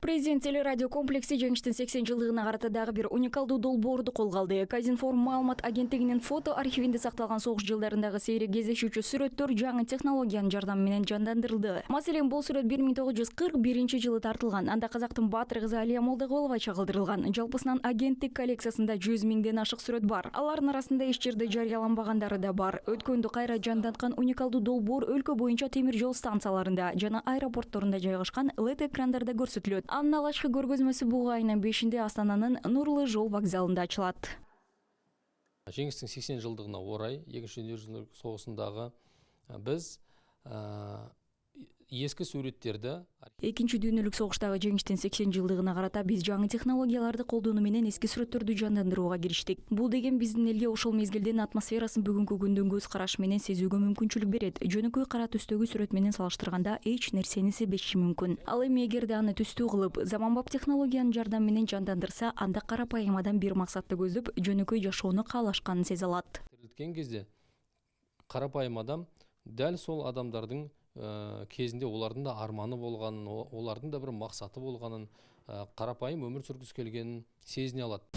Президент телерадио комплекси жеңиштин 80 жылдыгына карата дагы бир уникалдуу долбоорду колго алды. Казинформ маалымат агенттигинин фото архивинде сакталган согуш жылдарындагы сейрек кездешүүчү сүрөттөр жаңы технологиянын жардамы менен жандандырылды. Маселен, бул сүрөт 1941-жылы тартылган. Анда казактын баатыр кызы Алия Молдоголова чагылдырылган. Жалпысынан агенттик коллекциясында 100 000ден ашык сүрөт бар. Алардын арасында эч жерде жарыяланбагандары да бар. Өткөндү кайра жанданткан уникалдуу долбоор өлкө боюнча темир жол станцияларында жана аэропортторунда жайгашкан LED экрандарда көрсөтүлөт. Анын алгачкы көргөзмөсү буга айынын 5-inde Астананын Нурлы жол вокзалында ачылат. Жеңистин 80 жылдыгына орай, Экинчи Дүйнө жүзүндүк согушундагы биз эски сүрөттөрдү Экинчи дүйнөлүк согуштагы жеңиштин 80 жылдыгына карата биз жаңы технологияларды колдонуу менен эски сүрөттөрдү жандандырууга кириштик. Бул деген биздин элге ошол мезгилдин атмосферасын бүгүнкү күндүн көз карашы менен сезүүгө мүмкүнчүлүк берет. Жөнөкөй кара түстөгү сүрөт менен салыштырганда эч нерсени сезбеши мүмкүн. Ал эми эгерде аны түстүү кылып, заманбап технологиянын жардамы менен жандандырса, анда карапайым адам бир максатты көздөп, жөнөкөй жашоону каалашканын сезе алат. Тирилткен кезде карапайым адам дәл сол адамдардын кезінде олардың да арманы болғанын, олардың да бір мақсаты болғанын, қарапайым өмір сүргісі келгенін сезіне алады.